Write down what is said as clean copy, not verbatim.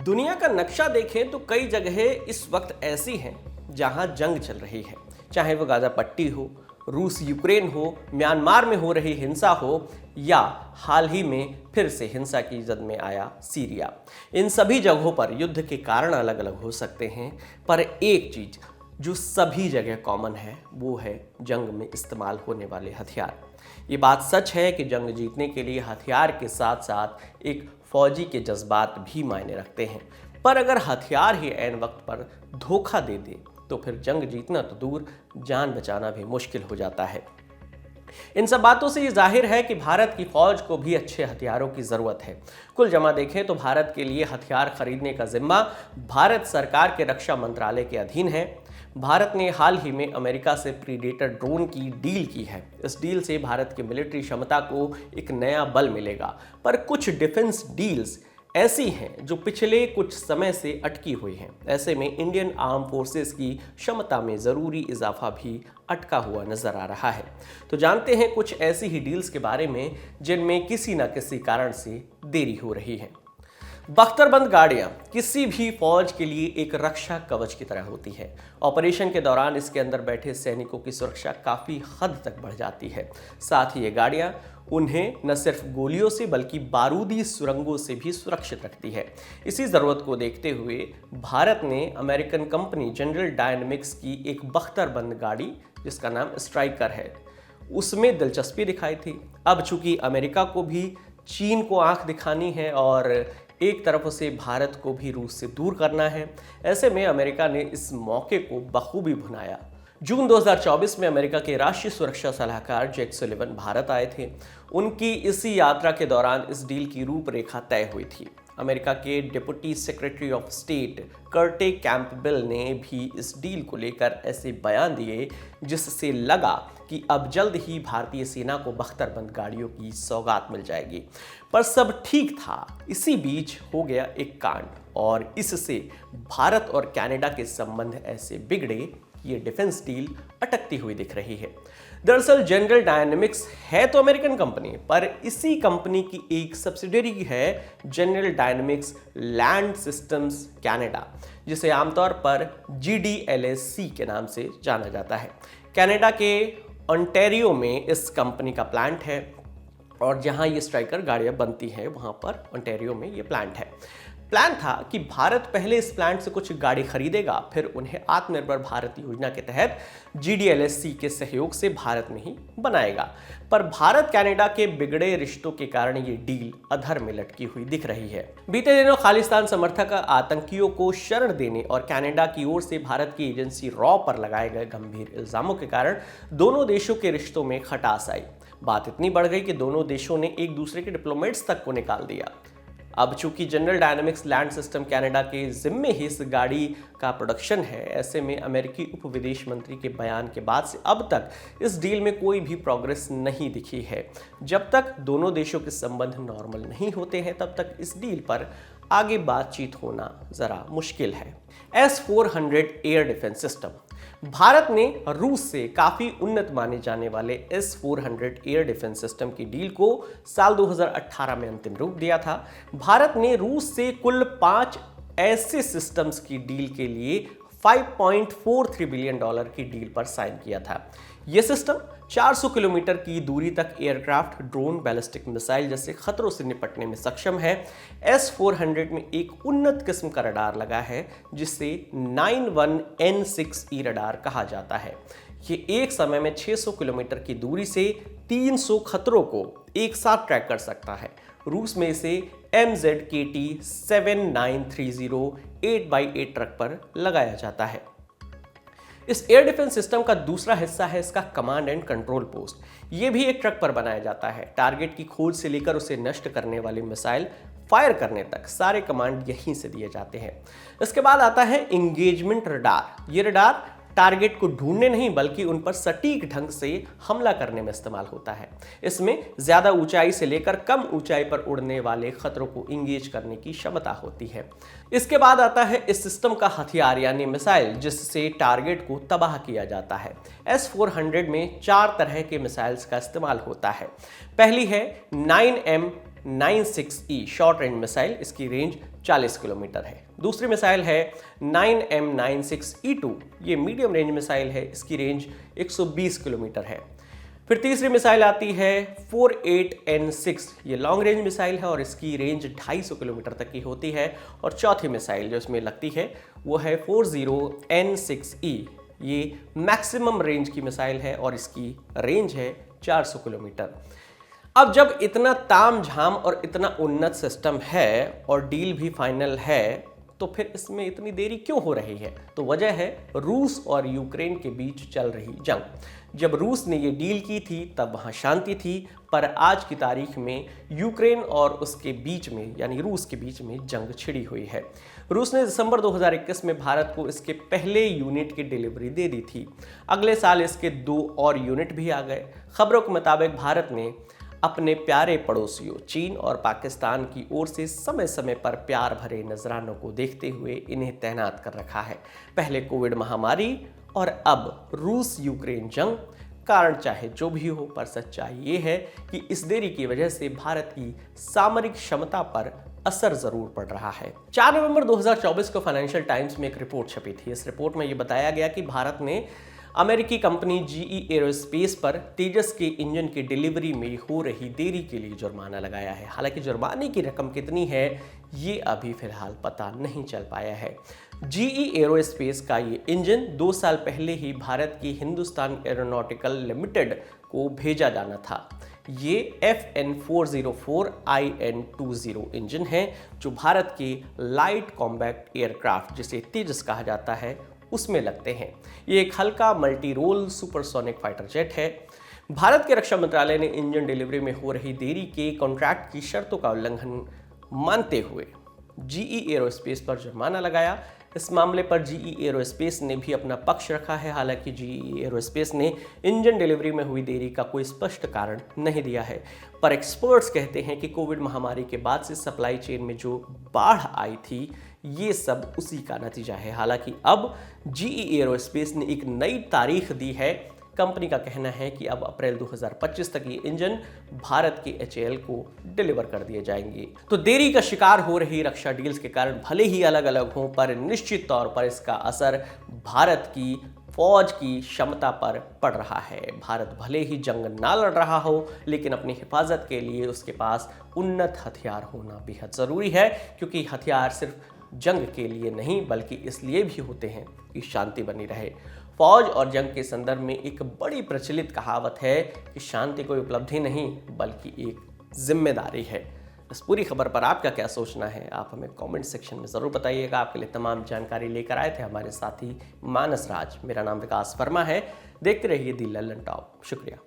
दुनिया का नक्शा देखें तो कई जगहें इस वक्त ऐसी हैं जहां जंग चल रही है, चाहे वो गाजा पट्टी हो, रूस यूक्रेन हो, म्यांमार में हो रही हिंसा हो या हाल ही में फिर से हिंसा की जद में आया सीरिया। इन सभी जगहों पर युद्ध के कारण अलग अलग हो सकते हैं, पर एक चीज जो सभी जगह कॉमन है वो है जंग में इस्तेमाल होने वाले हथियार। ये बात सच है कि जंग जीतने के लिए हथियार के साथ साथ एक फौजी के जज्बात भी मायने रखते हैं, पर अगर हथियार ही ऐन वक्त पर धोखा दे दे तो फिर जंग जीतना तो दूर, जान बचाना भी मुश्किल हो जाता है। इन सब बातों से ये जाहिर है कि भारत की फौज को भी अच्छे हथियारों की जरूरत है। कुल जमा देखें तो भारत के लिए हथियार खरीदने का जिम्मा भारत सरकार के रक्षा मंत्रालय के अधीन है। भारत ने हाल ही में अमेरिका से प्रीडेटर ड्रोन की डील की है। इस डील से भारत की मिलिट्री क्षमता को एक नया बल मिलेगा, पर कुछ डिफेंस डील्स ऐसी हैं जो पिछले कुछ समय से अटकी हुई हैं। ऐसे में इंडियन आर्म फोर्सेस की क्षमता में ज़रूरी इजाफा भी अटका हुआ नजर आ रहा है। तो जानते हैं कुछ ऐसी ही डील्स के बारे में जिनमें किसी न किसी कारण से देरी हो रही है। बख्तरबंद गाड़ियां किसी भी फौज के लिए एक रक्षा कवच की तरह होती है। ऑपरेशन के दौरान इसके अंदर बैठे सैनिकों की सुरक्षा काफ़ी हद तक बढ़ जाती है। साथ ही ये गाड़ियां उन्हें न सिर्फ गोलियों से बल्कि बारूदी सुरंगों से भी सुरक्षित रखती है। इसी ज़रूरत को देखते हुए भारत ने अमेरिकन कंपनी जनरल डायनेमिक्स की एक बख्तरबंद गाड़ी जिसका नाम स्ट्राइकर है, उसमें दिलचस्पी दिखाई थी। अब चूंकि अमेरिका को भी चीन को आंख दिखानी है और एक तरफ उसे भारत को भी रूस से दूर करना है, ऐसे में अमेरिका ने इस मौके को बखूबी भुनाया। जून 2024 में अमेरिका के राष्ट्रीय सुरक्षा सलाहकार जैक सुलिवन भारत आए थे। उनकी इसी यात्रा के दौरान इस डील की रूपरेखा तय हुई थी। अमेरिका के deputy secretary of state Kurt Campbell ने भी इस डील को लेकर ऐसे बयान दिए जिससे लगा कि अब जल्द ही भारतीय सेना को बख्तरबंद गाड़ियों की सौगात मिल जाएगी। पर सब ठीक था, इसी बीच हो गया एक कांड और इससे भारत और कनाडा के संबंध ऐसे बिगड़े, ये डिफेंस डील अटकती हुई दिख रही है। दरअसल जनरल डायनेमिक्स है तो अमेरिकन कंपनी, पर इसी कंपनी की एक सब्सिडियरी है general dynamics land systems Canada, जिसे आमतौर पर GDLSC के नाम से जाना जाता है। कनाडा के ओंटारियो में इस कंपनी का प्लांट है और जहां ये स्ट्राइकर गाड़ियां बनती हैं वहां पर ओंटारियो में ये प्लांट है। प्लान था कि भारत पहले इस प्लांट से कुछ गाड़ी खरीदेगा, फिर उन्हें आत्मनिर्भर भारत योजना के तहत GDLSC के सहयोग से भारत में ही बनाएगा। पर भारत कनाडा के बिगड़े रिश्तों के कारण ये डील अधर में लटकी हुई दिख रही है। बीते दिनों खालिस्तान समर्थक आतंकियों को शरण देने और कनाडा की ओर से भारत की एजेंसी रॉ पर लगाए गए गंभीर इल्जामों के कारण दोनों देशों के रिश्तों में खटास आई। बात इतनी बढ़ गई कि दोनों देशों ने एक दूसरे के डिप्लोमेट्स तक को निकाल दिया। अब चूंकि general dynamics land system Canada के जिम्मे ही इस गाड़ी का प्रोडक्शन है, ऐसे में अमेरिकी उप विदेश मंत्री के बयान के बाद से अब तक इस डील में कोई भी प्रोग्रेस नहीं दिखी है। जब तक दोनों देशों के संबंध नॉर्मल नहीं होते हैं तब तक इस डील पर आगे बातचीत होना जरा मुश्किल है। S-400 air defence system. Bharat ने रूस से काफी उन्नत माने जाने वाले S-400 एयर डिफेंस सिस्टम की डील को साल 2018 में अंतिम रूप दिया था। भारत ने रूस से कुल 5 ऐसे सिस्टम्स की डील के लिए $5.43 बिलियन की डील पर साइन किया था। यह सिस्टम 400 किलोमीटर की दूरी तक एयरक्राफ्ट, ड्रोन, बैलिस्टिक मिसाइल जैसे खतरों से निपटने में सक्षम है। S-400 में एक उन्नत किस्म का रडार लगा है जिसे 91N6E रडार कहा जाता है। ये एक समय में 600 किलोमीटर की दूरी से 300 खतरों को एक साथ ट्रैक कर सकता है। रूस में इसे MZKT 7930 8x8 ट्रक पर लगाया जाता है। इस एयर डिफेंस सिस्टम का दूसरा हिस्सा है इसका कमांड एंड कंट्रोल पोस्ट। यह भी एक ट्रक पर बनाया जाता है। टारगेट की खोज से लेकर उसे नष्ट करने वाली मिसाइल फायर करने तक सारे कमांड यहीं से दिए जाते हैं। इसके बाद आता है इंगेजमेंट रडार। ये रडार टारगेट को ढूंढने नहीं बल्कि उन पर सटीक ढंग से हमला करने में इस्तेमाल होता है। इसमें ज्यादा ऊंचाई से लेकर कम ऊंचाई पर उड़ने वाले खतरों को इंगेज करने की क्षमता होती है। इसके बाद आता है इस सिस्टम का हथियार यानी मिसाइल जिससे टारगेट को तबाह किया जाता है। S-400 में 4 तरह के मिसाइल्स का इस्तेमाल होता है। पहली है 9M96E शॉर्ट रेंज मिसाइल। इसकी रेंज 40 किलोमीटर है। दूसरी मिसाइल है 9M96E2, ये मीडियम रेंज मिसाइल है, इसकी रेंज 120 किलोमीटर है। फिर तीसरी मिसाइल आती है 48N6, ये लॉन्ग रेंज मिसाइल है और इसकी रेंज 250 किलोमीटर तक की होती है। और चौथी मिसाइल जो इसमें लगती है वो है 40N6E, ये मैक्सिमम रेंज की मिसाइल है और इसकी रेंज है 400 किलोमीटर। अब जब इतना तामझाम और इतना उन्नत सिस्टम है और डील भी फाइनल है, तो फिर इसमें इतनी देरी क्यों हो रही है? तो वजह है रूस और यूक्रेन के बीच चल रही जंग। जब रूस ने ये डील की थी तब वहाँ शांति थी, पर आज की तारीख में यूक्रेन और उसके बीच में यानी रूस के बीच में जंग छिड़ी हुई है। रूस ने दिसंबर 2021 में भारत को इसके पहले यूनिट की डिलीवरी दे दी थी। अगले साल इसके 2 और यूनिट भी आ गए। खबरों के मुताबिक भारत ने अपने प्यारे पड़ोसियों चीन और पाकिस्तान की ओर से समय समय पर प्यार भरे नजरानों को देखते हुए इन्हें तैनात कर रखा है। पहले कोविड महामारी और अब रूस यूक्रेन जंग। कारण चाहे जो भी हो, पर सच्चाई ये है कि इस देरी की वजह से भारत की सामरिक क्षमता पर असर जरूर पड़ रहा है। 4 नवंबर 2024 को फाइनेंशियल टाइम्स में एक रिपोर्ट छपी थी। इस रिपोर्ट में ये बताया गया कि भारत ने अमेरिकी कंपनी GE एरोस्पेस पर तेजस के इंजन की डिलीवरी में हो रही देरी के लिए जुर्माना लगाया है। हालांकि जुर्माने की रकम कितनी है ये अभी फिलहाल पता नहीं चल पाया है। GE एरोस्पेस का ये इंजन 2 साल पहले ही भारत की हिंदुस्तान एरोनॉटिकल लिमिटेड को भेजा जाना था। ये FN404 IN20 इंजन है जो भारत के लाइट कॉम्बैट एयरक्राफ्ट जिसे तेजस कहा जाता है उसमें लगते हैं। ये एक हल्का multi role supersonic fighter jet है। भारत के रक्षा मंत्रालय ने इंजन डिलीवरी में हो रही देरी के कॉन्ट्रैक्ट की शर्तों का उल्लंघन मानते हुए GE एरोस्पेस पर जुर्माना लगाया। इस मामले पर GE एरोस्पेस ने भी अपना पक्ष रखा है। हालांकि GE एरोस्पेस ने इंजन डिलीवरी में हुई देरी का कोई स्पष्ट कारण नहीं दिया है, पर एक्सपर्ट्स कहते हैं कि कोविड महामारी के बाद से सप्लाई चेन में जो बाढ़ आई थी ये सब उसी का नतीजा है। हालांकि अब GE एरोस्पेस ने एक नई तारीख दी है। कंपनी का कहना है कि अब अप्रैल 2025 तक ये इंजन भारत के HAL को डिलीवर कर दिए जाएंगे। तो देरी का शिकार हो रही रक्षा डील्स के कारण भले ही अलग अलग हों, पर निश्चित तौर पर इसका असर भारत की फौज की क्षमता पर पड़ रहा है। भारत भले ही जंग ना लड़ रहा हो, लेकिन अपनी हिफाजत के लिए उसके पास उन्नत हथियार होना बेहद ज़रूरी है, क्योंकि हथियार सिर्फ जंग के लिए नहीं बल्कि इसलिए भी होते हैं कि शांति बनी रहे। फौज और जंग के संदर्भ में एक बड़ी प्रचलित कहावत है कि शांति कोई उपलब्धि नहीं बल्कि एक जिम्मेदारी है। इस पूरी खबर पर आपका क्या सोचना है, आप हमें कमेंट सेक्शन में ज़रूर बताइएगा। आपके लिए तमाम जानकारी लेकर आए थे हमारे साथी मानस राज। मेरा नाम विकास वर्मा है। देखते रहिए दी लल्लन टॉप। शुक्रिया।